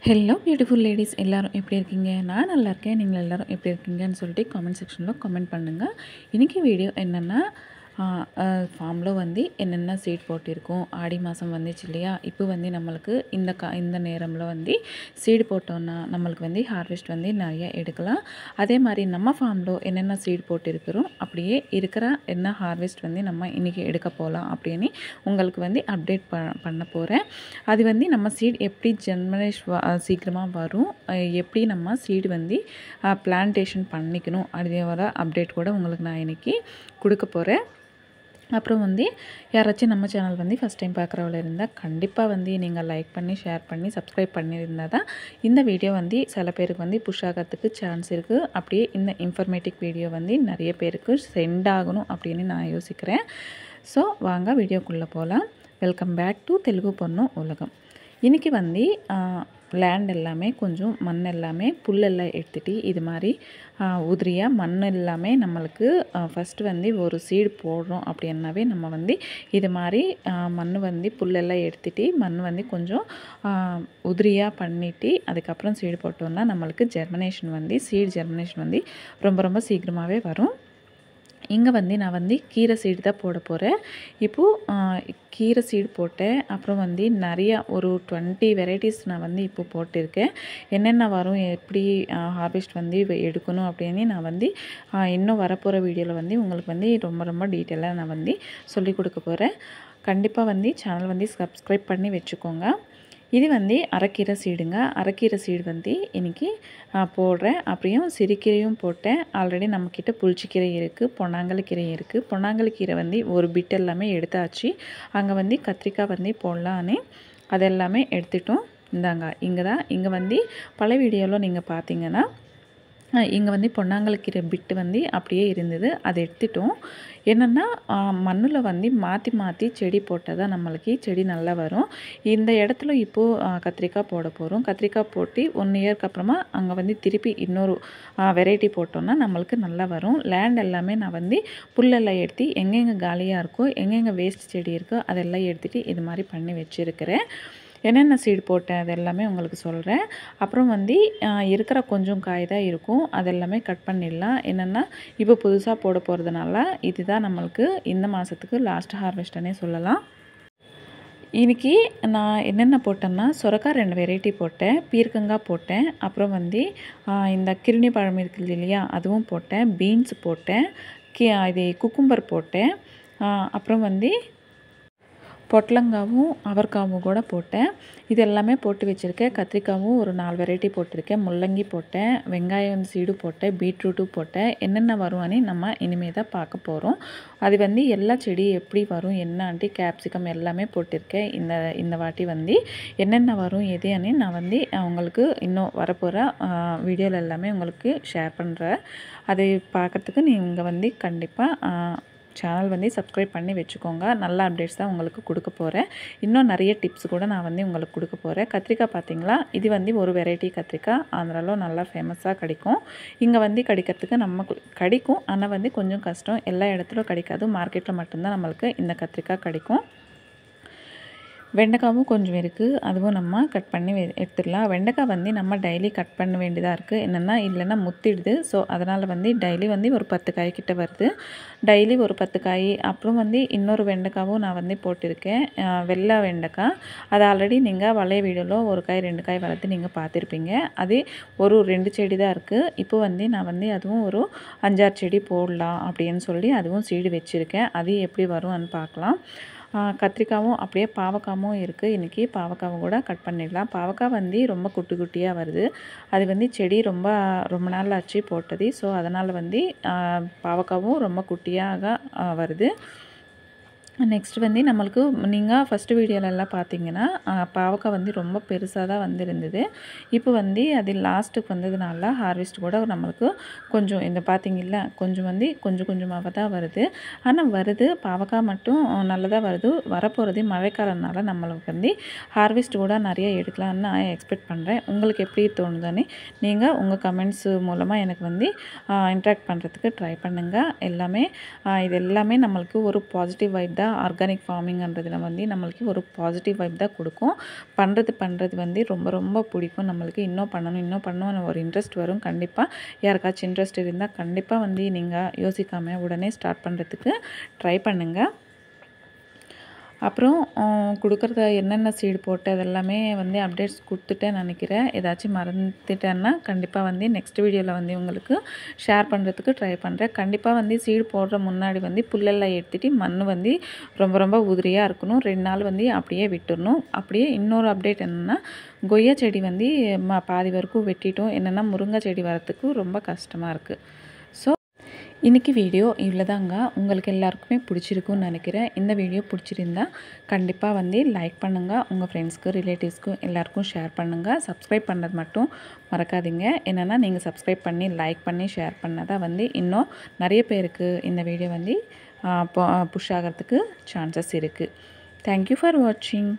Hello beautiful ladies எல்லாரும் எப்படி இருக்கீங்க? நான் நல்லா இருக்கேன். நீங்கள் எல்லாரும் எப்படி இருக்கீங்கன்னு சொல்லிட்டு காமெண்ட் செக்ஷனில் கமெண்ட் பண்ணுங்கள். இன்றைக்கி வீடியோ என்னென்னா ஃபார்மில் வந்து என்னென்ன சீட் போட்டிருக்கோம். ஆடி மாதம் வந்துச்சு இல்லையா? இப்போ வந்து நம்மளுக்கு இந்த நேரமில் வந்து சீடு போட்டோன்னா நம்மளுக்கு வந்து ஹார்வெஸ்ட் வந்து நிறைய எடுக்கலாம். அதே மாதிரி நம்ம ஃபார்மில் என்னென்ன சீடு போட்டிருக்கிறோம் அப்படியே இருக்கிற என்ன ஹார்வெஸ்ட் வந்து நம்ம இன்றைக்கி எடுக்க போகலாம் அப்படின்னு உங்களுக்கு வந்து அப்டேட் பண்ண போகிறேன். அது வந்து நம்ம சீட் எப்படி சீக்கிரமாக வரும், எப்படி நம்ம சீடு வந்து பிளான்டேஷன் பண்ணிக்கணும் அதே வர அப்டேட் கூட உங்களுக்கு நான் இன்றைக்கி கொடுக்க போகிறேன். அப்புறம் வந்து யாராச்சும் நம்ம சேனல் வந்து ஃபஸ்ட் டைம் பார்க்குறவள இருந்தால் கண்டிப்பாக வந்து நீங்கள் லைக் பண்ணி ஷேர் பண்ணி சப்ஸ்கிரைப் பண்ணியிருந்தால் தான் இந்த வீடியோ வந்து சில பேருக்கு வந்து புஷ் ஆகிறதுக்கு சான்ஸ் இருக்குது. அப்படியே இந்த இன்ஃபர்மேட்டிவ் வீடியோ வந்து நிறைய பேருக்கு சென்ட் ஆகணும் அப்படின்னு நான் யோசிக்கிறேன். ஸோ வாங்க வீடியோக்குள்ளே போகலாம். வெல்கம் பேக் டு தெலுங்கு பொண்ணு உலகம். இன்றைக்கி வந்து லேண்ட் எல்லாமே கொஞ்சம் மண் எல்லாமே புல்லெல்லாம் எடுத்துகிட்டு இது மாதிரி உதிரியாக மண் எல்லாமே நம்மளுக்கு ஃபஸ்ட்டு வந்து ஒரு சீடு போடுறோம் அப்படின்னாவே நம்ம வந்து இது மாதிரி மண் வந்து புல்லெல்லாம் எடுத்துகிட்டு மண் வந்து கொஞ்சம் உதிரியாக பண்ணிவிட்டு அதுக்கப்புறம் சீடு போட்டோம்னா நம்மளுக்கு சீடு ஜெர்மினேஷன் வந்து ரொம்ப ரொம்ப சீக்கிரமாகவே வரும். இங்கே வந்து நான் வந்து கீரை சீடு தான் போட போகிறேன். இப்போது கீரை சீடு போட்டேன். அப்புறம் வந்து நிறையா ஒரு 20 வெரைட்டிஸ் நான் வந்து இப்போ போட்டிருக்கேன். என்னென்ன வரும், எப்படி ஹார்வெஸ்ட் வந்து எடுக்கணும் அப்படின்னு நான் வந்து இன்னும் வரப்போகிற வீடியோவில் வந்து உங்களுக்கு வந்து ரொம்ப ரொம்ப டீட்டெயிலாக நான் வந்து சொல்லிக் கொடுக்க போகிறேன். கண்டிப்பாக வந்து சேனல் வந்து சப்ஸ்கிரைப் பண்ணி வச்சுக்கோங்க. இது வந்து அரைக்கீரை சீடுங்க. அரைக்கீரை சீடு வந்து இன்றைக்கி போடுறேன். அப்படியும் சிறுகீரையும் போட்டேன். ஆல்ரெடி நம்மக்கிட்ட புளிச்சக்கீரை இருக்குது, பொன்னாங்கண்ணி கீரை இருக்குது. பொன்னாங்கண்ணி கீரை வந்து ஒரு பிட் எல்லாமே எடுத்தாச்சு. அங்கே வந்து கத்திரிக்காய் வந்து போடலான்னு அதெல்லாமே எடுத்துட்டோம். இங்கே வந்து பல வீடியோவில் நீங்கள் பார்த்தீங்கன்னா இங்கே வந்து பொன்னாங்கண்ணி கீரை பிட்டு வந்து அப்படியே இருந்தது. அதை எடுத்துட்டோம். என்னென்னா மண்ணில் வந்து மாற்றி மாற்றி செடி போட்டால் தான் நம்மளுக்கு செடி நல்லா வரும். இந்த இடத்துல இப்போது கத்திரிக்காய் போட போகிறோம். கத்திரிக்காய் போட்டு 1 இயர்க்கு அப்புறமா அங்கே வந்து திருப்பி இன்னொரு வெரைட்டி போட்டோன்னா நம்மளுக்கு நல்லா வரும். லேண்ட் எல்லாமே நான் வந்து புல்லெல்லாம் எடுத்து எங்கெங்கே காலியாக இருக்கோ, எங்கெங்கே வேஸ்ட் செடி இருக்கோ அதெல்லாம் எடுத்துகிட்டு இது மாதிரி பண்ணி வச்சுருக்கிறேன். என்னென்ன சீடு போட்டேன் அது எல்லாமே உங்களுக்கு சொல்கிறேன். அப்புறம் வந்து இருக்கிற கொஞ்சம் காய் தான் இருக்கும், அதெல்லாமே கட் பண்ணிடலாம். என்னென்னா இப்போ புதுசாக போட போகிறதுனால இதுதான் நம்மளுக்கு இந்த மாதத்துக்கு லாஸ்ட் ஹார்வெஸ்ட்டுன்னே சொல்லலாம். இன்றைக்கி நான் என்னென்ன போட்டேன்னா சொரக்காய் 2 வெரைட்டி போட்டேன், பீர்க்கங்காய் போட்டேன், அப்புறம் வந்து இந்த கிருணி பழம் இருக்குது இல்லையா அதுவும் போட்டேன், பீன்ஸ் போட்டேன், இது குக்கும்பர் போட்டேன், அப்புறம் வந்து பொட்லங்காவும் அவரைக்காவும் கூட போட்டேன். இது எல்லாமே போட்டு வச்சுருக்கேன். கத்திரிக்காவும் ஒரு 4 வெரைட்டி போட்டிருக்கேன், முள்ளங்கி போட்டேன், வெங்காயம் சீடு போட்டேன், பீட்ரூட்டும் போட்டேன். என்னென்ன வரும்னு நம்ம இனிமேல் தான் பார்க்க போகிறோம். அது வந்து எல்லா செடி எப்படி வரும் என்னான்ட்டு கேப்சிகம் எல்லாமே போட்டிருக்கேன். இந்த வாட்டி வந்து என்னென்ன வரும் எதுன்னு நான் வந்து உங்களுக்கு இன்னும் வரப்போகிற வீடியோவில் எல்லாமே உங்களுக்கு ஷேர் பண்ணுறேன். அதை பார்க்குறதுக்கு நீங்கள் வந்து கண்டிப்பாக சேனல் வந்து சப்ஸ்கிரைப் பண்ணி வச்சுக்கோங்க. நல்ல அப்டேட்ஸ் தான் உங்களுக்கு கொடுக்க போகிறேன். இன்னும் நிறைய டிப்ஸ் கூட நான் வந்து உங்களுக்கு கொடுக்க போகிறேன். கத்திரிக்காய் பார்த்திங்களா, இது வந்து ஒரு வெரைட்டி கத்திரிக்காய் ஆந்திராவில் நல்லா ஃபேமஸாக கிடைக்கும். இங்கே வந்து கிடைக்கிறதுக்கு நமக்கு கிடைக்கும், ஆனால் வந்து கொஞ்சம் கஷ்டம். எல்லா இடத்துலையும் கிடைக்காது, மார்க்கெட்டில் மட்டும்தான் நம்மளுக்கு இந்த கத்திரிக்காய் கிடைக்கும். வெண்டைக்காவும் கொஞ்சம் இருக்குது, அதுவும் நம்ம கட் பண்ணி எடுத்துடலாம். வெண்டைக்காய் வந்து நம்ம டெய்லி கட் பண்ண வேண்டியதாக இருக்குது. என்னென்னா இல்லைன்னா முத்திடுது. ஸோ அதனால் வந்து டெய்லி வந்து ஒரு 10 காய் கிட்ட வருது, டெய்லி ஒரு 10 காய். அப்புறம் வந்து இன்னொரு வெண்டைக்காவும் நான் வந்து போட்டிருக்கேன், வெள்ளை வெண்டைக்காய். அது ஆல்ரெடி நீங்கள் வளைய வீடியோவில் 1 காய் 2 காய் வளர்த்து நீங்கள் பார்த்துருப்பீங்க. அது ஒரு 2 செடி தான் இருக்குது. இப்போ வந்து நான் வந்து அதுவும் ஒரு 5-6 செடி போடலாம் அப்படின்னு சொல்லி அதுவும் சீடு வச்சுருக்கேன். அது எப்படி வரும்னு பார்க்கலாம். கத்திரிக்காவும் அப்படியே பாவக்காவும் இருக்குது. இன்றைக்கி பாவக்காவும் கூட கட் பண்ணிடலாம். பாவக்காய் வந்து ரொம்ப குட்டி குட்டியாக வருது. அது வந்து செடி ரொம்ப நாள் ஆச்சு போட்டது. ஸோ அதனால் வந்து பாவக்காவும் ரொம்ப குட்டியாக வருது. நெக்ஸ்ட் வந்து நம்மளுக்கு நீங்கள் ஃபஸ்ட்டு வீடியோலெல்லாம் பார்த்தீங்கன்னா பாவக்காய் வந்து ரொம்ப பெருசாக தான் வந்துருந்தது. இப்போ வந்து அது லாஸ்ட்டுக்கு வந்ததுனால ஹார்வெஸ்ட் கூட நம்மளுக்கு கொஞ்சம் இந்த பார்த்திங்கல்ல கொஞ்சம் வந்து கொஞ்சம் கொஞ்சமாக தான் வருது. ஆனால் வருது, பாவக்காய் மட்டும் நல்லதாக வருது. வரப்போகிறது மழைக்காலனால நம்மளுக்கு வந்து ஹார்வெஸ்ட் கூட நிறைய எடுக்கலாம்னு நான் எக்ஸ்பெக்ட் பண்ணுறேன். உங்களுக்கு எப்படி தோணுதுன்னு நீங்கள் உங்கள் கமெண்ட்ஸ் மூலமாக எனக்கு வந்து இன்ட்ராக்ட் பண்ணுறதுக்கு ட்ரை பண்ணுங்கள். இது எல்லாமே நம்மளுக்கு ஒரு பாசிட்டிவ் வைப் தான் ஆர்கானிக் ஃபார்மிங்ன்றதுல வந்து நம்மளுக்கு ஒரு பாசிட்டிவ் வைப் தான் கொடுக்கும். பண்ணுறது வந்து ரொம்ப ரொம்ப பிடிக்கும் நம்மளுக்கு. இன்னும் பண்ணணும் ஒரு இன்ட்ரெஸ்ட் வரும். கண்டிப்பாக யாருக்காச்சும் இன்ட்ரெஸ்ட் இருந்தால் கண்டிப்பாக வந்து நீங்கள் யோசிக்காமல் உடனே ஸ்டார்ட் பண்ணுறதுக்கு ட்ரை பண்ணுங்கள். அப்புறம் கொடுக்குறத என்னென்ன சீடு போட்டு அதெல்லாமே வந்து அப்டேட்ஸ் கொடுத்துட்டேன்னு நினைக்கிறேன். ஏதாச்சும் மறந்துட்டேன்னா கண்டிப்பாக வந்து நெக்ஸ்ட் வீடியோவில் வந்து உங்களுக்கு ஷேர் பண்ணுறதுக்கு ட்ரை பண்ணுறேன். கண்டிப்பாக வந்து சீடு போடுற முன்னாடி வந்து புல்லெல்லாம் எடுத்துட்டு மண் வந்து ரொம்ப ரொம்ப உதிரியாக இருக்கணும். 2 நாள் வந்து அப்படியே விட்டுடணும். அப்படியே இன்னொரு அப்டேட் என்னென்னா, கொய்யா செடி வந்து பாதி வரைக்கும் வெட்டிட்டோம். என்னென்னா முருங்கை செடி வரத்துக்கு ரொம்ப கஷ்டமாக இருக்குது. ஸோ இன்றைக்கி வீடியோ இவ்வளோதாங்க. உங்களுக்கு எல்லாருக்குமே பிடிச்சிருக்குன்னு நினைக்கிறேன். இந்த வீடியோ பிடிச்சிருந்தா கண்டிப்பாக வந்து லைக் பண்ணுங்கள். உங்கள் ஃப்ரெண்ட்ஸ்க்கு ரிலேட்டிவ்ஸ்க்கும் எல்லாருக்கும் ஷேர் பண்ணுங்கள். சப்ஸ்கிரைப் பண்ணது மட்டும் மறக்காதீங்க. என்னென்னா நீங்கள் சப்ஸ்கிரைப் பண்ணி லைக் பண்ணி ஷேர் பண்ணால் தான் வந்து இன்னும் நிறைய பேருக்கு இந்த வீடியோ வந்து புஷ் ஆகிறதுக்கு சான்சஸ் இருக்குது. தேங்க்யூ ஃபார் வாட்சிங்.